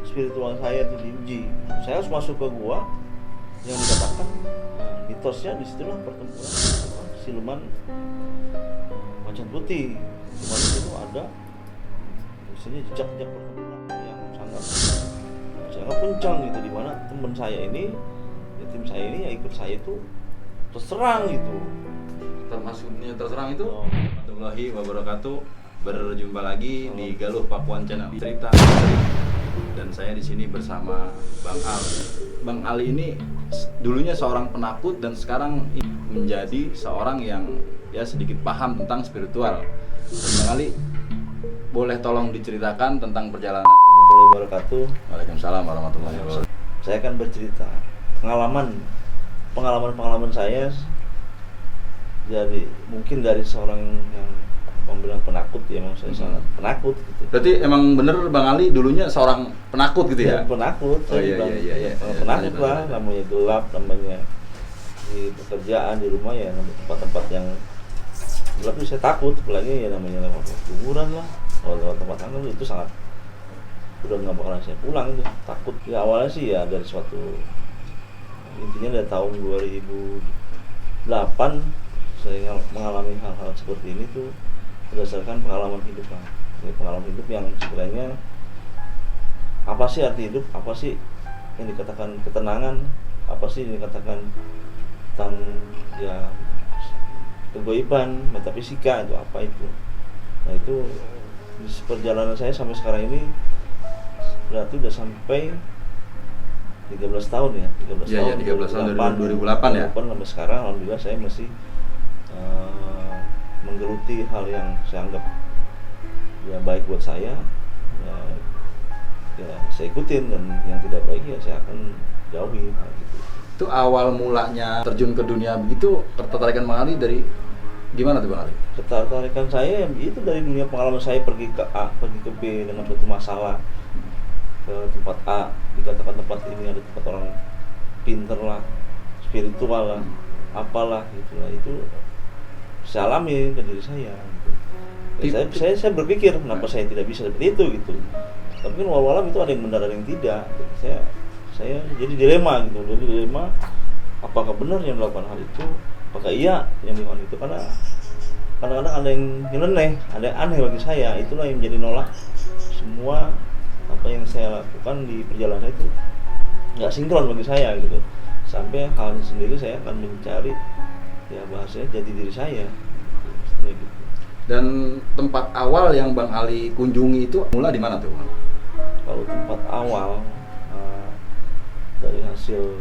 spiritual saya itu diuji. Saya harus masuk ke gua yang dikatakan mitosnya disitulah pertempuran siluman macan putih. Siluman itu ada misalnya jejak-jejak pertempuran yang sangat kencang gitu, di mana teman saya ini, ya, tim saya ini yang ikut saya itu terserang gitu. Termasuknya terserang itu warahmatullahi wabarakatuh. Berjumpa lagi di Galuh Pakuan Channel. Cerita dan saya di sini bersama Bang Ali. Bang Ali ini dulunya seorang penakut dan sekarang menjadi seorang yang ya sedikit paham tentang spiritual. Dan Bang Ali, boleh tolong diceritakan tentang perjalanan? Warahmatullahi wabarakatuh. Waalaikumsalam warahmatullahi wabarakatuh. Saya akan bercerita pengalaman saya. Jadi mungkin dari seorang yang bilang penakut, ya memang saya sangat penakut gitu. Berarti emang bener Bang Ali dulunya seorang penakut gitu ya? Penakut. Oh iya. Penakut lah, namanya gelap, namanya di pekerjaan, di rumah ya, tempat-tempat yang gelap itu saya takut. Apalagi ya namanya lewat kuburan lah, lewat tempat angin itu sangat, udah nggak bakalan saya pulang itu, takut. Ya awalnya sih ya dari intinya dari tahun 2008 saya mengalami hal-hal seperti ini tuh berdasarkan pengalaman hidup lah. Jadi pengalaman hidup yang sebenarnya apa sih arti hidup, apa sih yang dikatakan ketenangan, apa sih yang dikatakan tentang ya kegoiban, metafisika, itu apa itu. Nah itu di perjalanan saya sampai sekarang ini berarti udah sampai 13 tahun ya, 13 tahun. 13 tahun dari 2008 ya. Sampai sekarang alhamdulillah saya masih menggeluti hal yang saya anggap ya baik buat saya, ya saya ikutin, dan yang tidak baik ya saya akan jauhi gitu. Itu awal mulanya terjun ke dunia begitu, ketertarikan Bang Ali dari gimana tuh Bang Ali? Ketertarikan saya itu dari dunia pengalaman saya pergi ke A, pergi ke B dengan suatu masalah, ke tempat A, dikatakan tempat ini ada tempat orang pinter lah, spiritual lah, apalah itulah, itu saya alami ke diri saya gitu. Saya berpikir kenapa saya tidak bisa seperti itu gitu. Tapi kan walau itu ada yang benar, ada yang tidak. Saya jadi dilema gitu. Jadi dilema, apakah benar yang melakukan hal itu? Apakah iya yang melakukan itu? Karena kadang-kadang ada yang nyeleneh, ada yang aneh bagi saya. Itulah yang menjadi nolak semua apa yang saya lakukan di perjalanan saya itu nggak sinkron bagi saya gitu. Sampai hal sendiri saya akan mencari ya bahasanya jadi diri saya gitu. Dan tempat awal yang Bang Ali kunjungi itu mula di mana tuh Bang? Kalau tempat awal dari hasil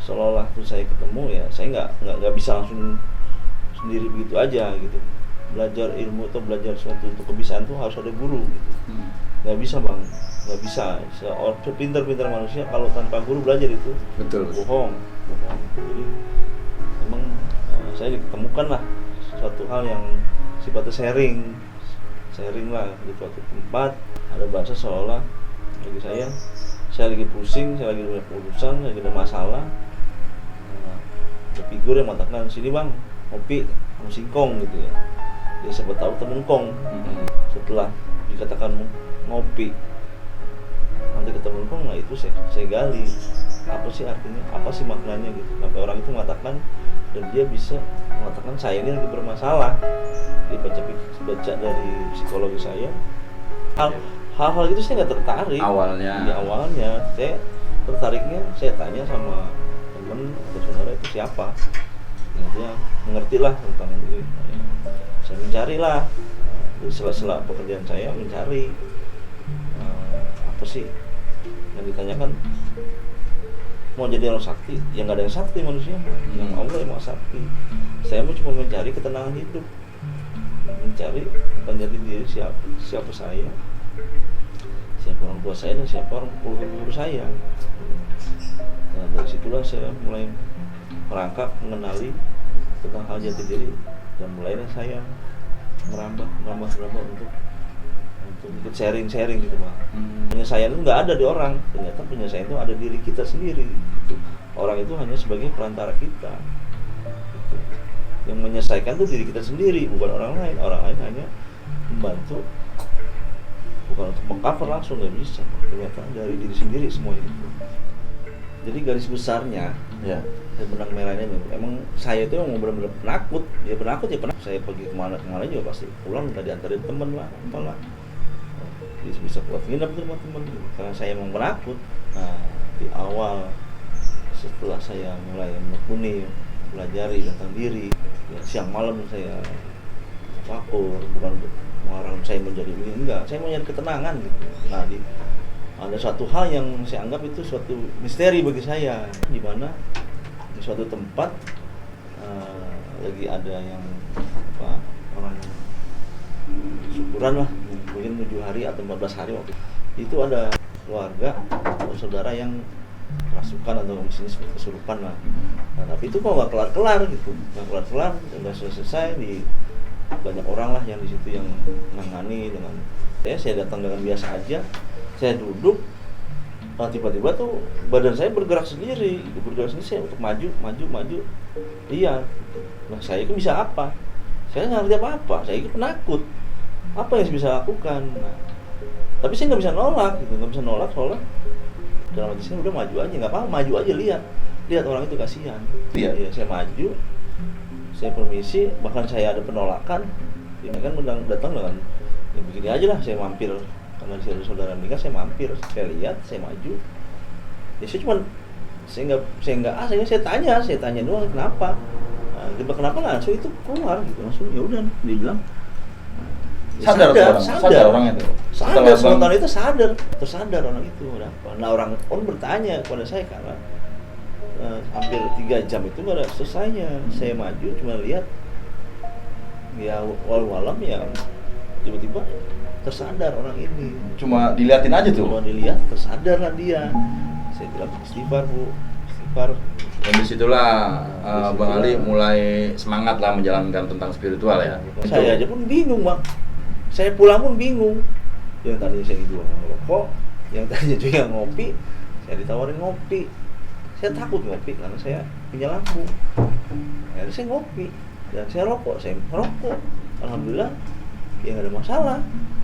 seolah-olah tuh saya ketemu, ya saya nggak bisa langsung sendiri begitu aja gitu. Belajar ilmu atau belajar suatu untuk kebiasaan tuh harus ada guru gitu. Nggak bisa Bang, nggak bisa. Sepintar-pintar manusia kalau tanpa guru belajar itu betul. Bohong. Jadi memang saya ditemukan lah suatu hal yang sifatnya sharing lah di suatu tempat. Ada bahasa seolah bagi saya lagi pusing, saya lagi banyak urusan, saya lagi ada masalah. Ada figur yang mengatakan, sini Bang, ngopi sama singkong gitu ya. Dia siapa tahu temengkong. Setelah dikatakan ngopi nanti ketemu kong, nah itu saya gali apa sih artinya, apa sih maknanya gitu. Sampai orang itu mengatakan, dan dia bisa mengatakan saya ini lagi bermasalah. Dia baca dari psikologi saya, hal-hal itu saya nggak tertarik awalnya. Saya tertariknya, saya tanya sama teman atau saudara itu siapa, nah, dia mengerti lah tentang ini. Saya mencari lah, di sela-sela pekerjaan saya mencari apa sih yang ditanyakan. Mau jadi orang sakti, yang nggak ada yang sakti manusia, yang Allah yang mau sakti. Saya mau cuma mencari ketenangan hidup, mencari menjadi diri siapa saya, siapa orang tua saya, dan siapa orang guru saya. Nah dari situlah saya mulai merangkak, mengenali tentang hal jati diri, dan mulailah saya merambah untuk ikut sharing gitu Pak. Penyelesaian itu nggak ada di orang, ternyata penyelesaian itu ada diri kita sendiri gitu. Orang itu hanya sebagai perantara kita gitu. Yang menyelesaikan itu diri kita sendiri, bukan orang lain. Orang lain hanya membantu, bukan bukan untuk mengcover langsung, nggak bisa, kelihatan dari diri sendiri semua itu. Jadi garis besarnya Ya. benang merahnya emang saya itu emang benar-benar penakut ya, saya pergi kemana juga pasti pulang minta diantarin temen lah, apalah bisa buat nginep di rumah temen karena saya emang penakut. Nah di awal setelah saya mulai menekuni, pelajari tentang diri ya, siang malam saya vakum, bukan melarang saya menjadi begini, enggak, saya mau nyari ketenangan gitu. Nah ada suatu hal yang saya anggap itu suatu misteri bagi saya, di mana di suatu tempat lagi ada yang orang syukuran lah, mungkin 7 hari atau 14 hari waktu itu ada keluarga atau saudara yang kerasukan atau misalnya kesurupan lah. Nah, tapi itu kok nggak kelar-kelar gitu, nggak selesai di banyak orang lah yang di situ yang menangani dengan saya datang dengan biasa aja. Saya duduk, tiba-tiba tuh badan saya bergerak sendiri, saya untuk maju. Iya, nah saya itu bisa apa? Saya nggak ngerti apa-apa, saya itu penakut. Apa yang saya bisa lakukan? Nah, tapi saya nggak bisa nolak soalnya dalam hati saya udah maju aja, nggak apa-apa, maju aja, lihat orang itu kasihan. Iya. Ya, saya maju, saya permisi, bahkan saya ada penolakan, dia kan datang dengan ya begini aja lah, saya mampir. Karena di saudara nikah saya mampir, saya lihat, saya maju. Ya saya tanya doang kenapa. Nah, kenapa langsung itu keluar gitu, langsung ya udah dia bilang. Sadar orang itu. Sadar spontan itu tersadar orang itu udah apa. Nah orang bertanya kepada saya karena hampir 3 jam itu nggak ada selesainya. Saya maju cuma lihat ya walau ya tiba-tiba tersadar orang ini. Cuma diliatin aja tuh. Cuma dilihat, tersadar lah dia. Saya bilang istighfar bu, istighfar. Dan disitulah Bang Ali mulai semangat lah menjalankan tentang spiritual ya. Saya aja pun bingung bang. Saya pulang pun bingung. Yang tadinya saya dijual ngerokok, yang tadinya juga ngopi, saya ditawarin ngopi. Saya takut ngopi karena saya punya lampu. Akhirnya saya ngopi dan saya rokok, Alhamdulillah, ya nggak ada masalah.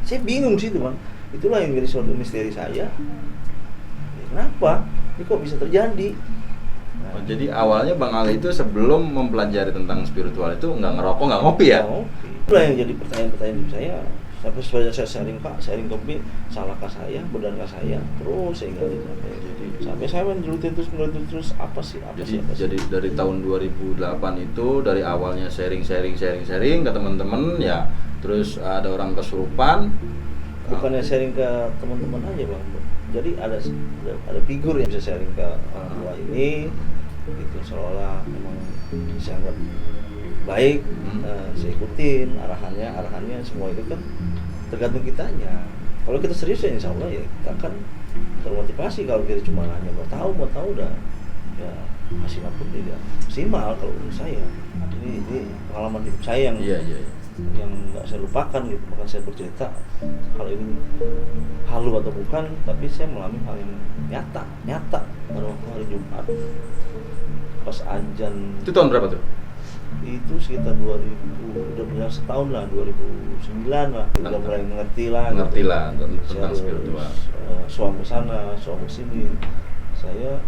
Saya bingung sih itu bang, itulah yang jadi suatu misteri saya. Ya, kenapa? Ini kok bisa terjadi? Nah, jadi awalnya Bang Ali itu sebelum mempelajari tentang spiritual itu nggak ngerokok, nggak ngopi ya? Ngopi. Itulah yang jadi pertanyaan saya. Sampai saya sharing kopi, salahkah saya, benarkah saya? Terus saya gali sampai saya mengelutin terus apa sih? Jadi dari tahun 2008 itu dari awalnya sharing ke teman-teman ya. Terus ada orang kesurupan, bukannya sharing ke teman-teman aja bang, jadi ada figur yang bisa sharing ke orang tua ini, gitu seolah memang bisa anggap baik, saya ikutin arahannya semua itu kan tergantung kitanya. Kalau kita serius ya insya Allah ya kita akan termotivasi. Kalau kita cuma hanya mau tahu dah ya hasilnya pun tidak maksimal kalau menurut saya. Ini pengalaman hidup saya yang yang nggak saya lupakan gitu, bahkan saya bercerita hal ini halu atau bukan, tapi saya mengalami hal yang nyata pada waktu hari Jumat pas azan. Itu tahun berapa tuh? Itu sekitar 2000, udah benar setahun lah, 2009 lah, udah mulai mengerti lah tentang spiritual. Suam ke sana, suam ke sini, saya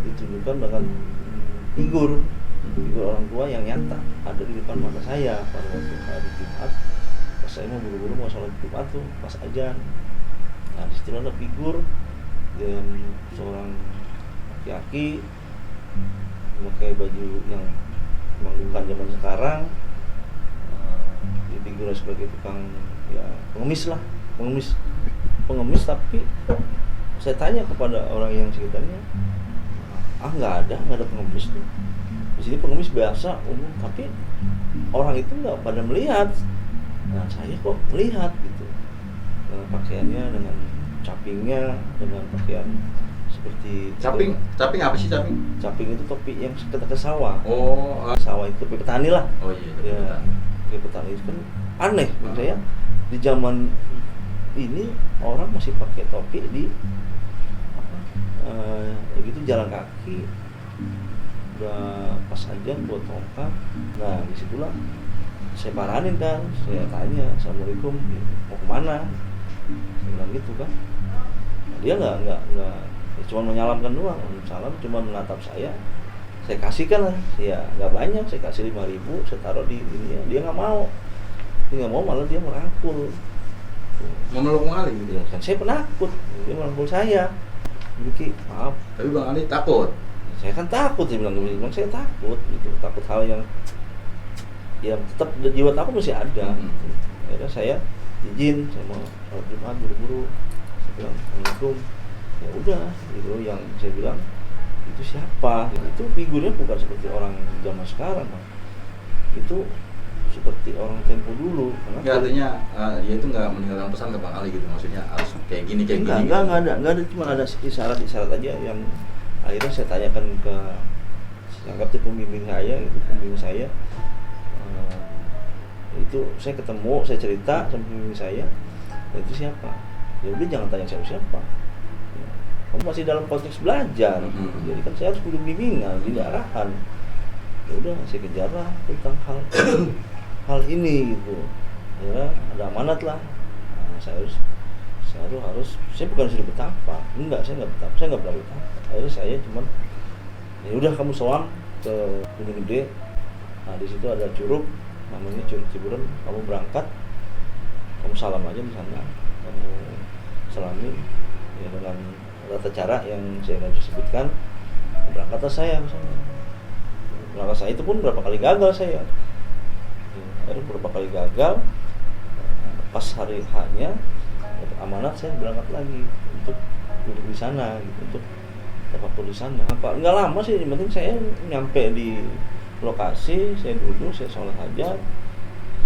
ditunjukkan dengan figur orang tua yang nyata ada di depan mata saya pada waktu hari Jumat. Pas saya mau buru-buru mau sholat Jumat tuh pas azan. Nah di situ ada figur dan seorang laki-laki memakai baju yang bukan zaman sekarang. Dia figurnya sebagai tukang ya pengemis tapi saya tanya kepada orang yang sekitarnya, nggak ada pengemis tuh. Di sini pengemis biasa umum, tapi orang itu nggak pada melihat. Nah saya kok melihat gitu, pakaiannya dengan capingnya, dengan pakaian seperti caping apa sih caping? Caping itu topi yang kita ke sawah. Sawah itu topi petani lah. Oh iya. Topi petani itu kan aneh menurut saya. Di zaman ini orang masih pakai topi di gitu jalan kaki. Udah pas aja buat tongkat. Nah disitulah saya paranin kan, saya tanya, Assalamualaikum, mau kemana? Saya bilang gitu kan. Dia nggak cuma menyalamkan doang, salam cuma menatap saya kasihkan lah, ya nggak banyak, saya kasih 5.000, saya taruh di ini ya. Dia nggak mau, malah dia merangkul, memeluk Bang Ali gitu. ya kan saya penakut, dia merangkul saya, Ki, maaf. Tapi Bang Ali takut. Saya kan takut, dia bilang saya takut gitu, takut hal yang tetap jiwa takut masih ada. Akhirnya saya izin, saya mau sholat Jumat buru-buru, saya bilang Assalamualaikum, ya udah gitu. Yang saya bilang itu siapa? Itu figurnya bukan seperti orang zaman sekarang, Bang. Itu seperti orang tempo dulu. Nggak, artinya dia itu nggak meninggalkan pesan ke Bang Ali gitu, maksudnya harus kayak gini nggak ada, cuma ada isyarat aja yang akhirnya saya tanyakan ke anggap itu pembimbing saya, itu saya ketemu, saya cerita sama pembimbing saya, itu siapa? Ya udah jangan tanya siapa. Kamu masih dalam konteks belajar, jadi kan saya harus butuh bimbingan, tidak arahan. Ya udah saya kejarlah tentang hal ini gitu. Ya ada amanat lah. Nah, saya bukan suruh betapa, enggak, saya nggak pernah betapa. Akhirnya saya cuman ya udah kamu soang ke Gunung Gede. Nah di situ ada curug, namanya Curug Ciburen. Kamu berangkat, kamu salam aja di sana, kamu salami ya dengan tata cara yang saya nggak bisa sebutkan. Berangkatlah saya misalnya. Berangkat saya itu pun berapa kali gagal saya. Akhirnya berapa kali gagal. Pas hari H-nya amanat, saya berangkat lagi untuk duduk di sana gitu, untuk tafakur di sana. Nggak lama sih, yang penting saya nyampe di lokasi, saya duduk, saya sholat hajat,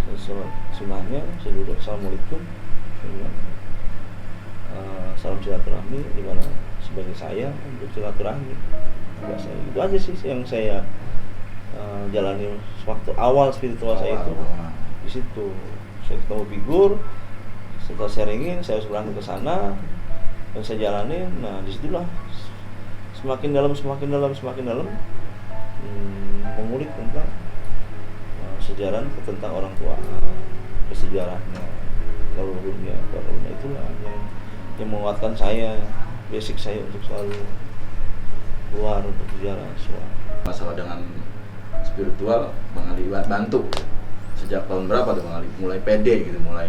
saya sholat sunnahnya, saya duduk, assalamualaikum, salam silaturahmi, dimana sebagai saya untuk silaturahmi. Biasa itu aja sih yang saya jalani waktu awal spiritual saya itu di situ. Saya ketemu figur, setelah sharingin, saya harus berangkat ke sana dan saya jalanin. Nah disitulah semakin dalam mengulik tentang sejarah, tentang orang tua, sejarahnya, leluhurnya, itulah yang menguatkan saya, basic saya untuk selalu keluar untuk sejarah. Masalah dengan spiritual Bang Ali bantu sejak tahun berapa tuh Bang Ali mulai pede gitu, mulai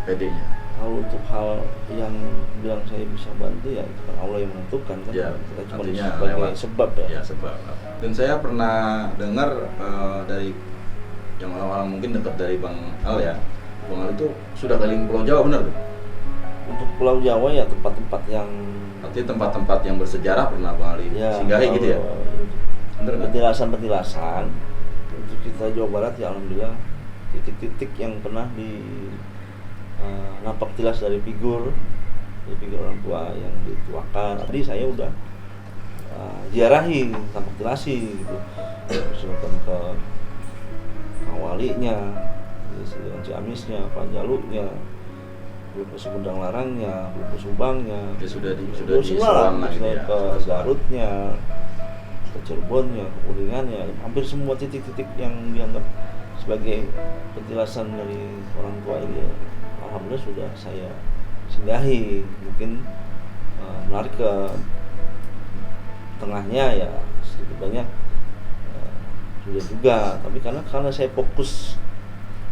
pedenya? Kalau untuk hal yang bilang saya bisa bantu ya itu kan Allah yang menentukan kan, ya, kita cuma sebagai sebab ya. Sebab. Dan saya pernah dengar dari yang orang-orang mungkin dekat dari Bang Al ya, Bang Al itu sudah keliling Pulau Jawa, benar tuh? Untuk Pulau Jawa ya tempat-tempat yang artinya tempat-tempat yang bersejarah pernah Bang Ali singgahi gitu ya? Petilasan untuk kita Jawa Barat ya alhamdulillah, titik-titik yang pernah di nampak jelas dari figur orang tua yang dituakan. Tadi saya udah ziarahi, tampak jelasi gitu, misalkan ke Walinya, dengan Ciamisnya, Panjaluknya, belum ke Sumedang Larangnya, belum ke Sumbangnya, sudah di Semarang lah, ke Garutnya, ke Cirebonnya, ke Kuningannya, hampir semua titik-titik yang dianggap sebagai petilasan dari orang tua ini, alhamdulillah sudah saya singgahi. Mungkin menarik ke tengahnya ya sedikit banyak sudah juga, tapi karena saya fokus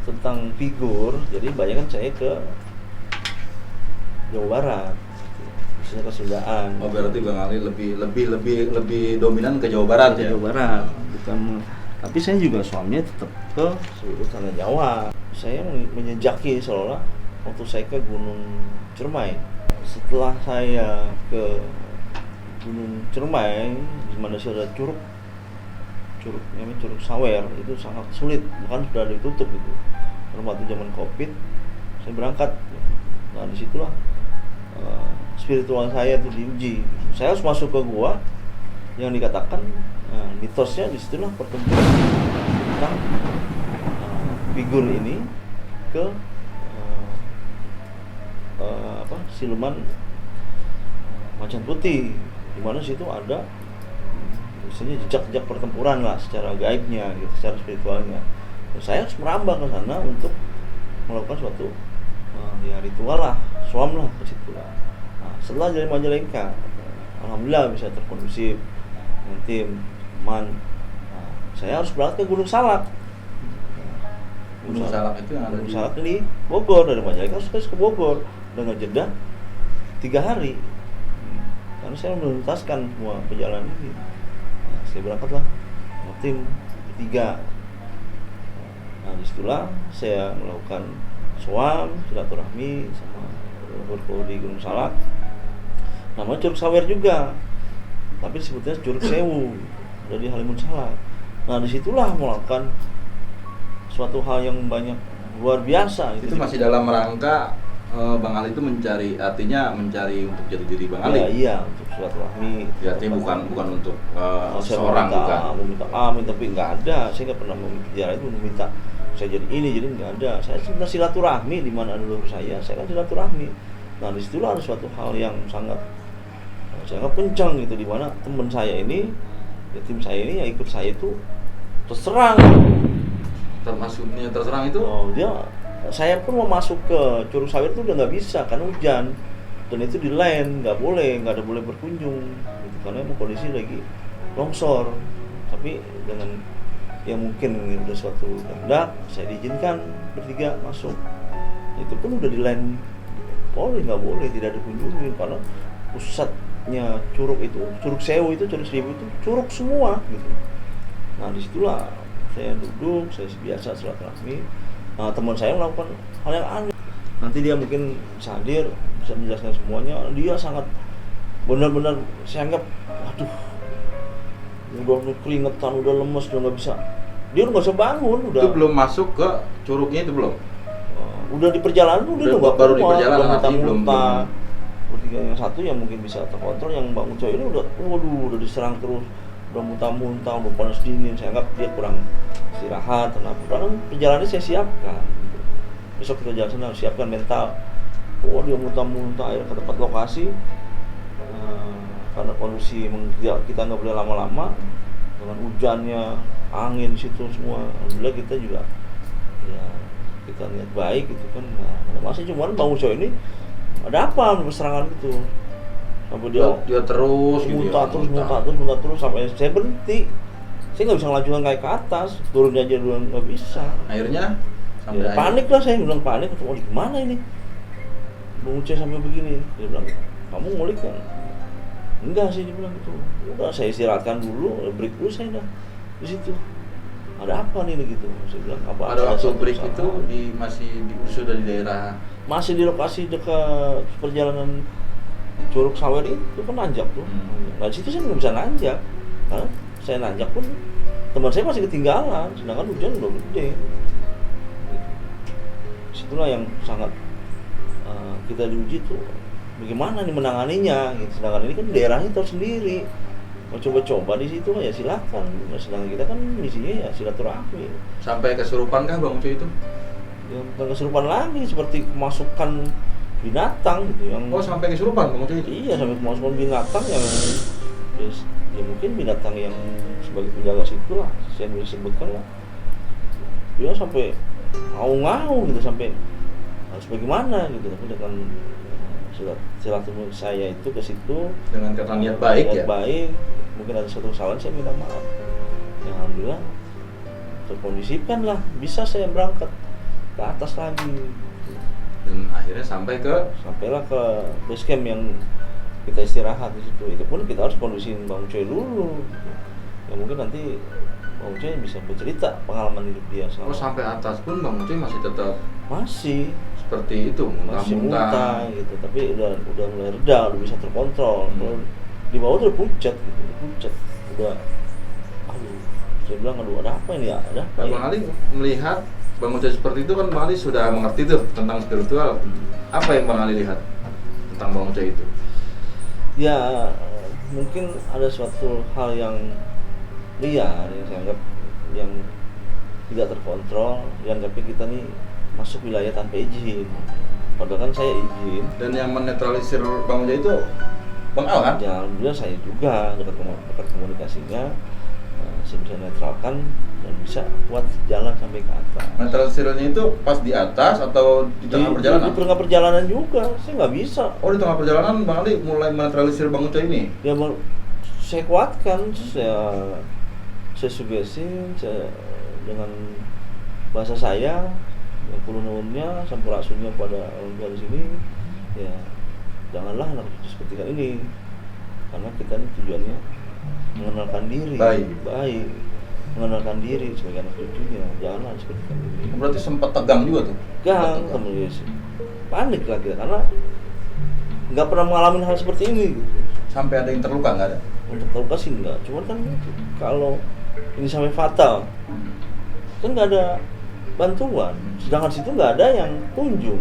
tentang figur, jadi banyak kan saya ke Jawa Barat, misalnya ke Sundaan. Oh berarti Bang Ali lebih dominan ke Jawa Barat ya? Jawa Barat, bukan. Tapi saya juga suaminya tetap ke seluruh tanah Jawa. Saya menjejaki seolah waktu saya ke Gunung Ciremai. Setelah saya ke Gunung Ciremai, di mana sudah curug namanya Curug Sawer, itu sangat sulit, bahkan sudah ditutup itu. Karena waktu zaman Covid, saya berangkat. Nah disitulah spiritual saya itu diuji. Saya harus masuk ke gua yang dikatakan mitosnya, disitulah pertemuan tentang figur ini ke siluman macan putih, di mana situ ada misalnya jejak-jejak pertempuran lah secara gaibnya gitu, secara spiritualnya. Dan saya harus merambah ke sana untuk melakukan suatu ritual lah, suam lah ke situ lah. Nah, setelah dari Majalengka, alhamdulillah bisa terkondusif dengan tim aman. Nah, saya harus berangkat ke Gunung Salak. Gunung Salak itu yang ada Gunung di Salak di Bogor, dari Majalengka harus ke Bogor dengan jeda 3 hari. Karena saya menuntaskan semua perjalanan ini. Nah, saya berangkatlah sama tim bertiga. Nah, disitulah saya melakukan soam, silaturahmi sama leluhur di Gunung Salak. Namanya Curug Sawer juga, tapi disebutnya Curug Sewu dari Halimun Salak. Nah, disitulah melakukan suatu hal yang banyak luar biasa. itu masih dalam rangka Bang Ali itu mencari, artinya mencari untuk jati diri Bang Ali. Iya, untuk silaturahmi. Ya, artinya bukan untuk Saya seorang, bukan. meminta amin, tapi nggak ada. Saya nggak pernah meminta itu meminta saya jadi ini, jadi nggak ada. Saya sudah silaturahmi di mana dulu saya kan silaturahmi. Nah, disitulah ada suatu hal yang sangat kencang gitu, di mana teman saya ini, ya, tim saya ini yang ikut saya itu terserang. Termasuknya terserang itu Saya pun mau masuk ke Curug Sawit itu udah nggak bisa karena hujan, dan itu di land, nggak ada boleh berkunjung gitu, karena emang kondisi lagi longsor. Tapi dengan yang mungkin udah suatu kehendak, saya diizinkan bertiga masuk. Itu pun udah di land, nggak boleh, tidak dikunjungi karena pusatnya curug itu, Curug Sewu itu, Curug Seribu itu curug semua gitu. Nah, disitulah saya duduk, saya biasa silaturahmi. Nah, teman saya melakukan hal yang aneh. Nanti dia mungkin bisa hadir, bisa menjelaskan semuanya. Dia sangat benar-benar, saya anggap, waduh, udah keringetan, udah lemes, udah nggak bisa. Dia udah nggak bisa bangun. Itu belum masuk ke curugnya itu belum? Udah di perjalanan, baru di perjalanan, artinya belum. Yang satu yang mungkin bisa terkontrol, yang Bang Uco ini udah diserang terus, udah muntah-muntah, udah panas dingin. Saya anggap dia kurang istirahat, kenapa? Karena perjalanannya saya siapkan. Besok kita jalan sana, harus siapkan mental. Dia muntah-muntah, akhirnya ke tempat lokasi. Karena kondisi kita nggak boleh lama-lama, dengan hujannya, angin di situ semua. Alhamdulillah kita juga, ya kita niat baik gitu kan. Nah, masih cuman Bang Uco ini ada apa serangan gitu? Sampai dia terus muntah terus sampai saya berhenti. Saya nggak bisa ngelanjutkan kayak ke atas, turunnya aja dulu nggak bisa. Akhirnya ya, panik lah, saya bilang panik, gimana ini? Bang Uce sampai begini, dia bilang, kamu ngulik kan? Enggak sih, dia bilang gitu. Udah saya istirahatkan dulu, break dulu saya dah di situ. Ada apa nih gitu? Saya bilang apa? Pada waktu break itu sudah di daerah, masih di lokasi dekat perjalanan Curug Sawer itu kan nanjak tuh. Nah, di situ saya nggak bisa nanjak, karena saya nanjak pun teman saya masih ketinggalan, sedangkan hujan udah gede. Situlah yang sangat kita diuji tuh, bagaimana nih menanganinya. Gitu. Sedangkan ini kan daerahnya tahu sendiri, mau coba-coba di situ ya silakan. Nah, sedangkan kita kan misinya ya silaturahmi. Sampai kesurupan kah Bang Uco itu? Ya bukan kesurupan lagi, seperti kemasukan binatang gitu yang. Sampai kesurupan Bang Uco itu? Iya, sampai kemasukan binatang yang ya mungkin binatang yang sebagai penjaga situ lah, saya bisa sebutkan lah. Dia sampai ngau-ngau gitu, sampai harus bagaimana gitu. Tapi dengan silaturahmi saya itu ke situ dengan kata niat baik, baik, mungkin ada satu kesalahan, saya minta maaf. Ya, alhamdulillah terkondisikan lah, bisa saya berangkat ke atas lagi. Dan akhirnya sampailah ke base camp yang kita istirahat di situ. Itu pun kita harus kondisiin Bang Ucoy dulu. Ya mungkin nanti Bang Ucoy bisa bercerita pengalaman hidup dia. Sampai atas pun Bang Ucoy masih tetap seperti itu, muntah gitu. Tapi udah mulai reda, udah bisa terkontrol. Di bawah udah pucat gitu, udah. Saya bilang ada apa ini ya? Ada apa? Bang Ali melihat Bang Ucoy seperti itu kan, Bang Ali sudah mengerti tuh tentang spiritual. Apa yang Bang Ali lihat tentang Bang Ucoy itu? Ya mungkin ada suatu hal yang liar yang saya anggap yang tidak terkontrol, yang tapi kita nih masuk wilayah tanpa izin, padahal kan saya izin. Dan yang menetralisir Bang Ucoy itu Bang Al kan? Ya alhamdulillah saya juga dekat komunikasinya. saya bisa netralkan dan bisa kuat jalan sampai ke atas. Netralisirnya itu pas di atas atau di tengah perjalanan? Di tengah perjalanan juga, saya nggak bisa. Oh, di tengah perjalanan Bang Ali mulai menetralisir Bang Uca ini? Ya saya kuatkan, saya sugesin, saya dengan bahasa saya yang kulunnya sampurasunnya pada orang tua di sini, ya janganlah anak cucu seperti ini, karena kita ini tujuannya mengenalkan diri, baik mengenalkan diri sebagai anak cucunya, janganlah seperti ini. Berarti sempat tegang juga tuh? Tegang, kemudian panik lah kita, karena nggak pernah mengalami hal seperti ini gitu. Sampai ada yang terluka nggak ada? Untuk terluka sih enggak, cuman kan kalau ini sampai fatal kan nggak ada bantuan, sedangkan situ nggak ada yang kunjung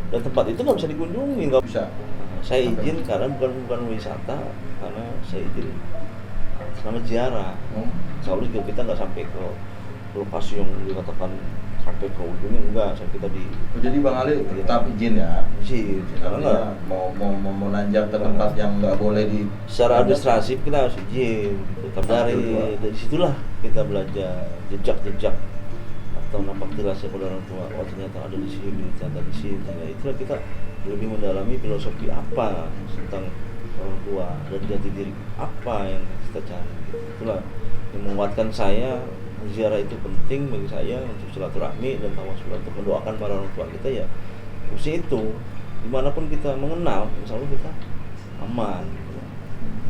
dan tempat itu nggak bisa dikunjungi, nggak Bisa. saya izin karena bukan wisata, karena saya izin selama ziarah. Soalnya juga kita nggak sampai ke lokasi yang dikatakan sampai ke ujungnya, enggak, kita di. Jadi Bang Ali tetap izin ya? Izin, karena nggak mau nanjak ke tempat yang nggak boleh di. Secara administratif kita harus izin, tetap dari situlah kita belajar jejak atau nampak jelasnya pada orang tua, oh ternyata ada di sini, ternyata di sini. Nah, itulah kita lebih mendalami filosofi apa tentang orang tua dan jati diri apa yang kita cari. Itulah yang menguatkan saya, ziarah itu penting bagi saya untuk silaturahmi dan tawasul, untuk mendoakan para orang tua kita. Ya usia itu dimanapun kita mengenal, insya Allah kita aman gitu.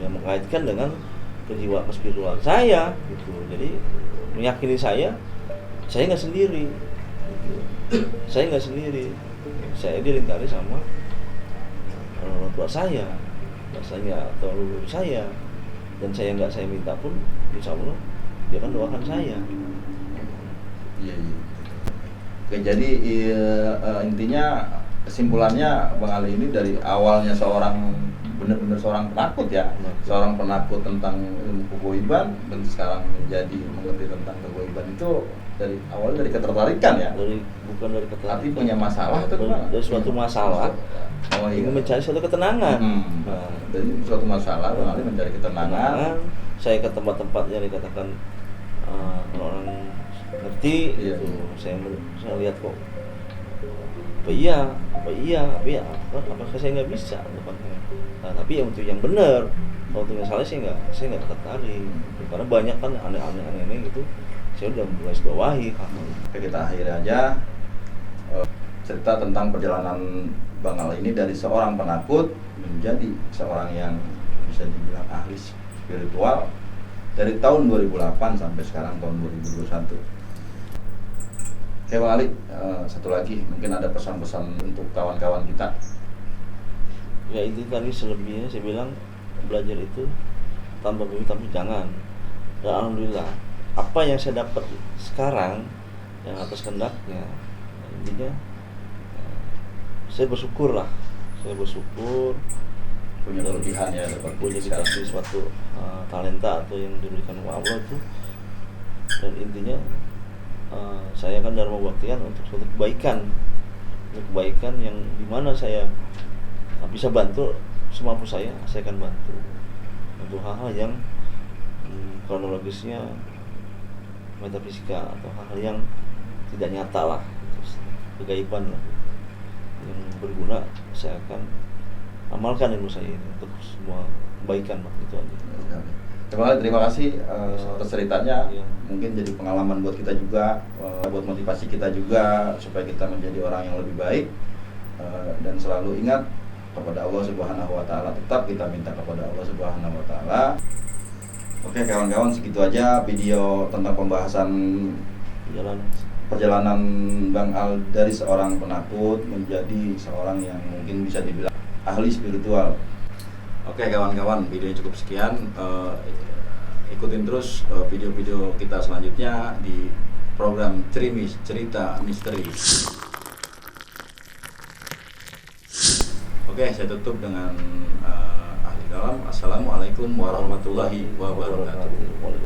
Yang mengaitkan dengan kejiwaan spiritual saya gitu. Jadi meyakini saya nggak sendiri gitu. Saya nggak sendiri, saya dilingkari sama orang tua saya, atau leluhur saya, dan saya minta pun insya Allah dia akan doakan saya. Iya. Oke, jadi intinya kesimpulannya Bang Ali ini dari awalnya benar-benar seorang penakut ya, seorang penakut tentang ilmu kegoiban, dan sekarang menjadi mengerti tentang kegoiban itu dari ketertarikan ya. Bukan dari ketertarikan. Tapi punya masalah atau gimana? Dari suatu masalah. Ingin mencari suatu ketenangan. Nah, dari suatu masalah Bang Ali mencari ketenangan. Saya ke tempat-tempat yang dikatakan orang ngerti, iya. Gitu. Saya lihat kok. Apa iya, apakah saya nggak bisa? Nah, tapi yang untuk yang benar, kalau untuk yang salah saya nggak tertarik, karena banyak kan aneh-aneh gitu. Saya udah mulai bawahi. Oke, kita akhiri aja cerita tentang perjalanan Bang Ali ini dari seorang penakut menjadi seorang yang bisa dibilang ahli spiritual dari tahun 2008 sampai sekarang tahun 2021. Oke Bang Ali, satu lagi mungkin ada pesan-pesan untuk kawan-kawan kita. Ya itu tadi selebihnya saya bilang, belajar itu tambah mimpi tapi jangan. Dan alhamdulillah apa yang saya dapat sekarang yang atas kehendaknya, intinya saya bersyukur Punya kelebihan ya, punya dikasih suatu talenta atau yang diberikan Allah itu, dan intinya saya kan dharma baktian untuk suatu kebaikan yang dimana saya bisa bantu semampu saya akan bantu untuk hal-hal yang kronologisnya metafisika atau hal-hal yang tidak nyata lah, kegaiban lah yang berguna. Saya akan amalkan ilmu saya ini untuk semua kebaikan lah, itu aja. Terima kasih atas ceritanya. Ya. Mungkin jadi pengalaman buat kita juga, buat motivasi kita juga supaya kita menjadi orang yang lebih baik, dan selalu ingat kepada Allah Subhanahu wa taala. Tetap kita minta kepada Allah Subhanahu wa taala. Oke kawan-kawan, segitu aja video tentang pembahasan perjalanan Bang Al dari seorang penakut menjadi seorang yang mungkin bisa dibilang ahli spiritual. Oke kawan-kawan, videonya cukup sekian. Ikutin terus video-video kita selanjutnya di program Trimis Cerita Misteri. Oke, saya tutup dengan ahli kalam. Assalamualaikum warahmatullahi wabarakatuh.